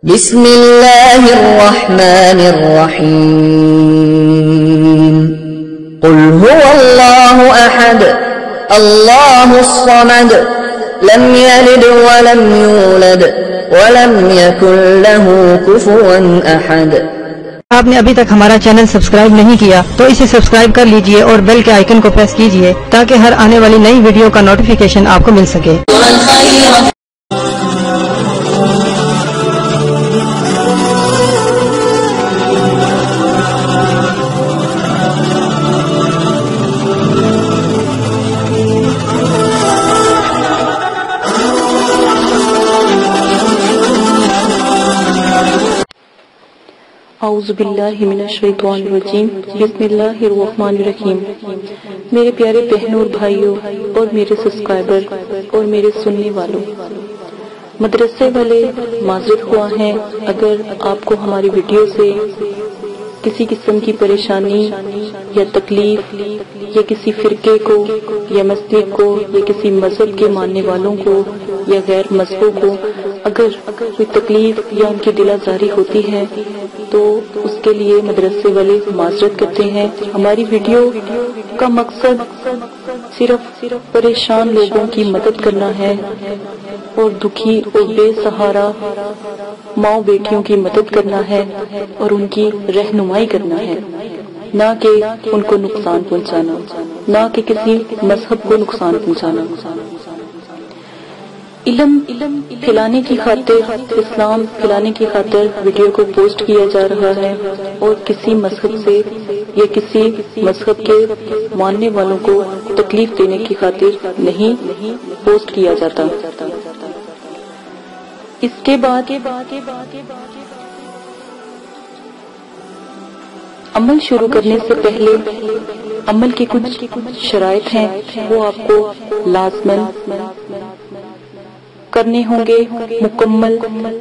بسم اللہ الرحمن الرحیم قل هو اللہ احد اللہ الصمد لم یلد ولم یولد ولم یکن له کفوا احد۔ آپ نے ابھی تک ہمارا چینل سبسکرائب نہیں کیا تو اسے سبسکرائب کر لیجئے اور بیل کے آئیکن کو پریس کیجئے تاکہ ہر آنے والی نئی ویڈیو کا نوٹیفیکیشن آپ کو مل سکے۔ اعوذ باللہ من الشیطان الرجیم بسم اللہ الرحمن الرحیم۔ میرے پیارے بہنوں اور بھائیوں اور میرے سبسکرائبر اور میرے سننے والوں، مدرسے والے معذرت خواہ ہیں اگر آپ کو ہماری ویڈیو سے کسی قسم کی پریشانی یا تکلیف یا کسی فرقے کو یا مسجد کو یا کسی مذہب کے ماننے والوں کو یا غیر مذہبوں کو اگر کوئی تکلیف یا ان کی دل آزاری ہوتی ہے تو اس کے لیے مدرسے والے معذرت کرتے ہیں۔ ہماری ویڈیو کا مقصد صرف پریشان لوگوں کی مدد کرنا ہے اور دکھی اور بے سہارا ماں بیٹیوں کی مدد کرنا ہے اور ان کی رہنمائی کرنا ہے، نہ کہ ان کو نقصان پہنچانا، نہ کہ کسی مذہب کو نقصان پہنچانا۔ علم پھیلانے کی خاطر، اسلام پھیلانے کی خاطر ویڈیو کو پوسٹ کیا جا رہا ہے اور کسی مذہب سے یا کسی مذہب کے ماننے والوں کو تکلیف دینے کی خاطر نہیں پوسٹ کیا جاتا۔ اس کے بعد عمل شروع کرنے سے پہلے عمل کی کچھ شرائط ہیں، وہ آپ کو لازماً کرنے ہوں گے مکمل۔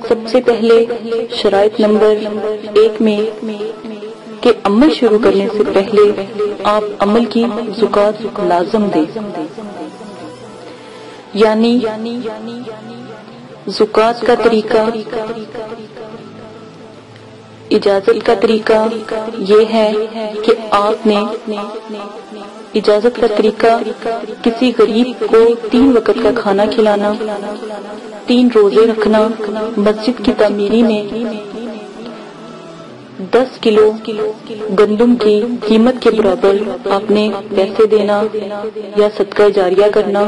سب سے پہلے شرائط نمبر 1 میں کہ عمل شروع کرنے سے پہلے آپ عمل کی زکوٰۃ لازم دیں، یعنی زکوٰۃ کا طریقہ، اجازت کا طریقہ یہ ہے کہ آپ نے اجازت کا طریقہ کسی غریب کو 3 وقت کا کھانا کھلانا، 3 روزے رکھنا، مسجد کی تعمیری میں 10 کلو گندم کی قیمت کے برابر آپ نے پیسے دینا یا صدقہ جاریہ کرنا،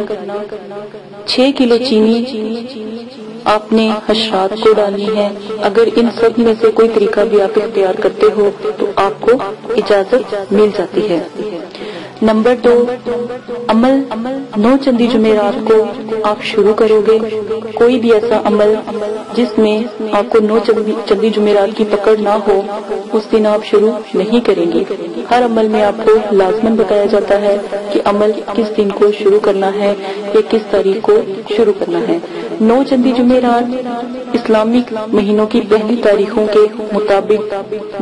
6 کلو چینی آپ نے حشرات کو ڈالنی ہے۔ اگر ان سب میں سے کوئی طریقہ بھی آپ اختیار کرتے ہو تو آپ کو اجازت مل جاتی ہے۔ نمبر 2، عمل 9 چندی جمعرات کو آپ شروع کرو گے۔ کوئی بھی ایسا عمل جس میں آپ کو 9 چندی جمعرات کی پکڑ نہ ہو اس دن آپ شروع نہیں کریں گے۔ ہر عمل میں آپ کو لازماً بتایا جاتا ہے کہ عمل کس دن کو شروع کرنا ہے یا کس تاریخ کو شروع کرنا ہے۔ 9 چندی جمعرات اسلامک مہینوں کی پہلی تاریخوں کے مطابق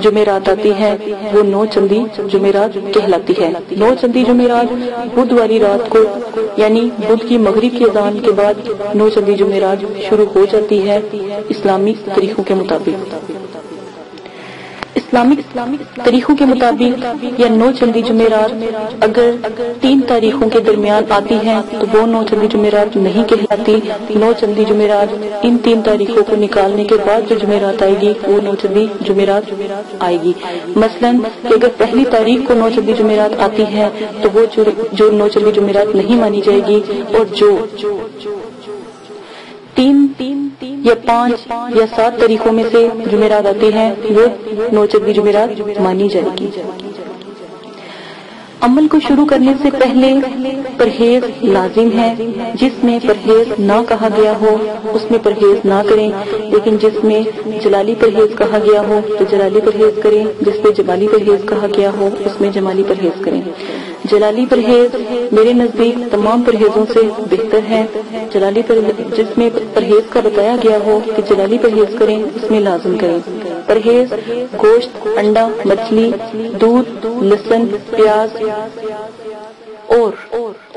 جمعرات آتی ہے، وہ 9 چندی جمعرات کہلاتی ہے۔ 9 چندی جمعرات بدھ والی رات کو یعنی بدھ کی مغرب کی اذان کے بعد 9 چندی جمعرات شروع ہو جاتی ہے اسلامی طریقوں کے مطابق۔ اسلامک طریقوں کے مطابق یا 9 چندی جمعرات اگر 3 تاریخوں کے درمیان آتی ہیں تو وہ 9 چندی جمعرات نہیں کہلاتی۔ 9 چندی جمعرات ان 3 تاریخوں کو نکالنے کے بعد جو جمعرات آئے گی وہ 9 چندی جمعرات آئے گی۔ مثلاً کہ اگر پہلی تاریخ کو 9 چندی جمعرات آتی ہے تو وہ جو 9 چندی جمعرات نہیں مانی جائے گی، اور جو 3 یا 5 یا 7 تاریخوں میں سے جمعرات آتی ہیں وہ 9 چندی جمعرات مانی جائے گی۔ عمل کو شروع کرنے سے پہلے پرہیز لازم ہے۔ جس میں پرہیز نہ کہا گیا ہو اس میں پرہیز نہ کریں، لیکن جس میں جلالی پرہیز کہا گیا ہو تو جلالی پرہیز کریں، جس میں جمالی پرہیز کہا گیا ہو اس میں جمالی پرہیز کریں۔ جلالی پرہیز میرے نزدیک تمام پرہیزوں سے بہتر ہے۔ جلالی جس میں پرہیز کا بتایا گیا ہو کہ جلالی پرہیز کریں اس میں لازم کریں۔ پرہیز گوشت، انڈا، مچھلی، دودھ، لہسن، پیاز اور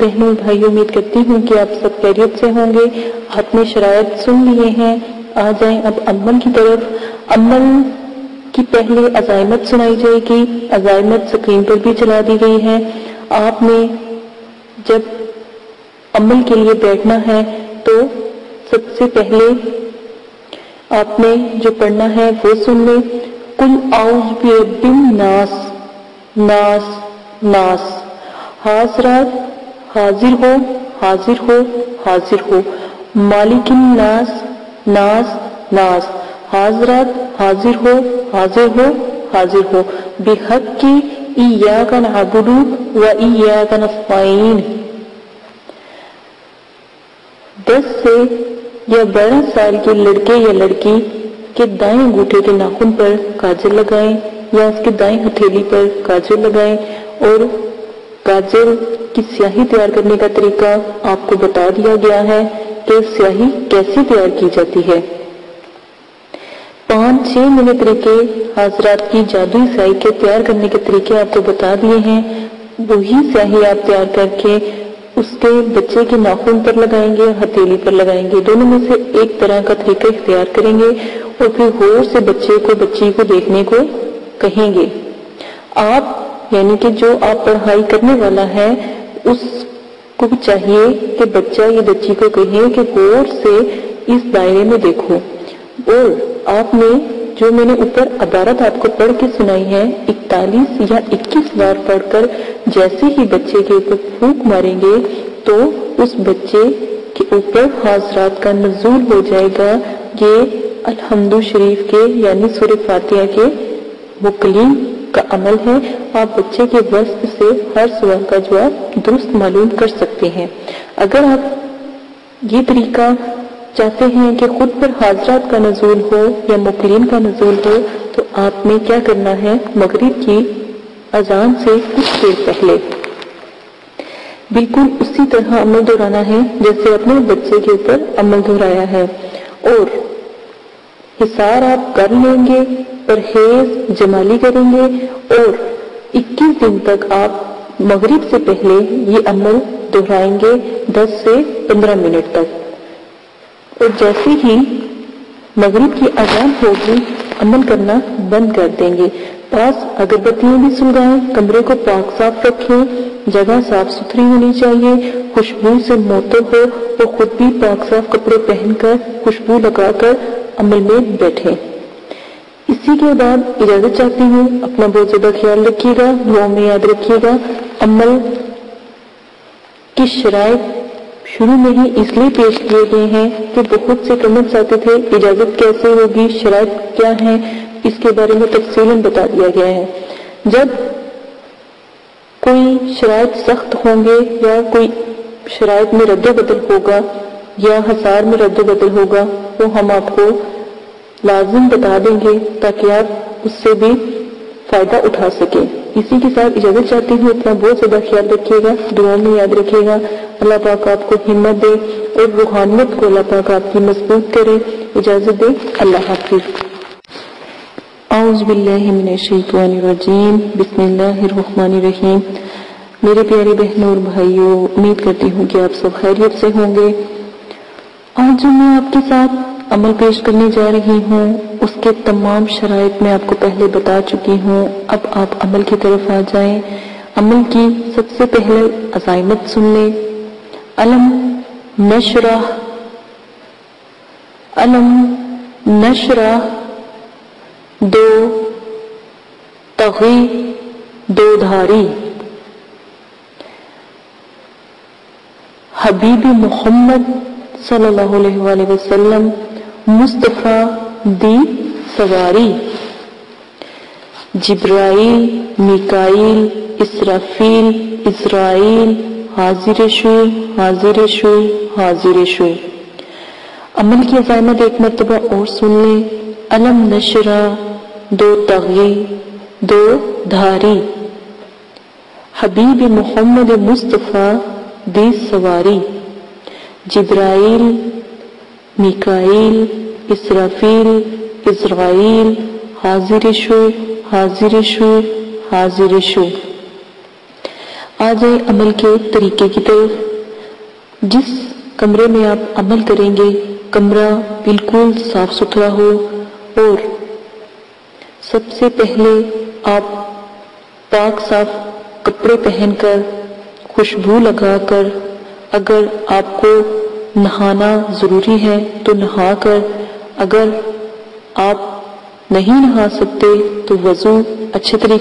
بہنوں بھائیوں، امید کرتی ہوں کہ آپ سب خیریت سے ہوں گے۔ آپ نے شرائط سن لیے ہیں، آ جائیں اب عمل کی طرف۔ عمل کی پہلے عزائمت سنائی جائے گی۔ عزائمت سکرین پر بھی چلا دی گئی ہے۔ آپ نے جب عمل کے لیے بیٹھنا ہے تو سب سے پہلے آپ نے جو پڑھنا ہے وہ سن لیں۔ قل اعوذ برب الناس، ناس ناس، حاضرات حاضر ہو حاضر ہو حاضر ہو، مالک الناس، ناس ناس، حاضرات حاضر ہو حاضر ہو حاضر ہو، بحق ایاک نعبد و ایاک نستعین۔ 10 سے یا 12 سال کے لڑکے یا لڑکی کے دائیں انگوٹھے کے ناخن پر کاجل لگائیں یا اس کے دائیں ہتھیلی پر کاجل لگائیں، اور کاجل کی سیاہی تیار کرنے کا طریقہ آپ کو بتا دیا گیا ہے کہ سیاہی کیسے تیار کی جاتی ہے۔ 5-6 میں نے طریقے حضرات کی جادوئی سیاہی کے تیار کرنے کے طریقے آپ کو بتا دیے ہیں۔ وہی سیاہی آپ تیار کر کے اس کے بچے کے ناخن پر لگائیں گے اور ہتھیلی پر لگائیں گے، دونوں میں سے ایک طرح کا طریقہ اختیار کریں گے، اور پھر غور سے بچے کو بچی کو دیکھنے کو کہیں گے۔ آپ یعنی کہ جو آپ پڑھائی کرنے والا ہے اس کو بھی چاہیے کہ بچہ یا بچی کو کہے کہ غور سے اس دائرے میں دیکھو، اور آپ نے جو میں نے اوپر عبارت آپ کو پڑھ کے سنائی ہے 41 یا 21 بار پڑھ کر جیسے ہی بچے کے اوپر پھونک ماریں گے تو اس بچے کے اوپر حاضرات کا نزول ہو جائے گا۔ یہ الحمد شریف کے یعنی سورہ فاتحہ کے مکلیم کا عمل ہے۔ آپ بچے کے وصف سے ہر سوال کا جواب درست معلوم کر سکتے ہیں۔ اگر آپ یہ طریقہ چاہتے ہیں کہ خود پر حاضرات کا نزول ہو یا مکلین کا نزول ہو تو آپ نے کیا کرنا ہے، مغرب کی اذان سے کچھ دیر پہلے بالکل اسی طرح عمل دہرانا ہے جیسے اپنے بچے کے اوپر عمل دہرایا ہے، اور حصار آپ کر لیں گے، پرہیز جمالی کریں گے، اور 21 دن تک آپ مغرب سے پہلے یہ عمل دہرائیں گے 10 سے 15 منٹ تک، اور جیسے ہی مغرب کی اذان ہوگی عمل کرنا بند کر دیں گے۔ پاس اگربتیاں بھی سلگائیں، کمرے کو پاک صاف رکھیں، جگہ صاف ستھری ہونی چاہیے، خوشبو سے معطر ہو، اور خود بھی پاک صاف کپڑے پہن کر خوشبو لگا کر عمل میں بیٹھیں۔ اسی کے بعد اجازت چاہتی ہوں، اپنا بہت زیادہ خیال رکھیے گا، دعاؤں میں یاد رکھیے گا۔ عمل کی شرائط شروع میں ہی اس لیے پیش کیے گئے ہیں کہ بہت سے کمنٹس آتے تھے اجازت کیسے ہوگی، شرائط کیا ہیں، اس کے بارے میں تفصیلاً بتا دیا گیا ہے۔ جب کوئی شرائط سخت ہوں گے یا کوئی شرائط میں رد و بدل ہوگا یا حصار میں رد و بدل ہوگا تو ہم آپ کو لازم بتا دیں گے تاکہ آپ اس سے بھی فائدہ اٹھا سکیں۔ اسی کے ساتھ اجازت چاہتی ہوں، اپنا بہت زیادہ خیال رکھیے گا، دعاؤں میں یاد رکھیے گا۔ اللہ پاک آپ کو ہمت دے اور روحانیت کو اللہ پاک آپ کی مضبوط کرے۔ اجازت دے، اللہ حافظ۔ اعوذ باللہ من الشیطان الرجیم، بسم اللہ الرحمن الرحیم۔ میرے پیارے بہنوں اور بھائیوں، امید کرتی ہوں کہ آپ سب خیریت سے ہوں گے۔ آج جو میں آپ کے ساتھ عمل پیش کرنے جا رہی ہوں اس کے تمام شرائط میں آپ کو پہلے بتا چکی ہوں۔ اب آپ عمل کی طرف آ جائیں۔ عمل کی سب سے پہلے عزائمت سن لیں۔ علم نشرح، علم نشرح، 2 تغی، 2 دھاری، حبیب محمد صلی اللہ علیہ وآلہ وسلم، مصطفیٰ دی سواری، جبرائیل، میکائیل، اسرافیل، اسرائیل، حاضر شو، حاضر شو، حاضر شو۔ عمل کی عزائمت ایک مرتبہ اور سن لیں۔ علم نشرہ، 2 تغی، 2 دھاری، حبیب محمد مصطفیٰ دی سواری، جبرائیل، میکائیل، اسرافیل، اسرائیل، حاضر شو، حاضر شو، حاضر شو۔ آ جائے عمل کے طریقے کی طرف۔ جس کمرے میں آپ عمل کریں گے کمرہ بالکل صاف ستھرا ہو، اور سب سے پہلے آپ پاک صاف کپڑے پہن کر، خوشبو لگا کر، اگر آپ کو نہانا ضروری ہے تو نہا کر، اگر آپ نہیں نہا سکتے تو وضو اچھے طریقے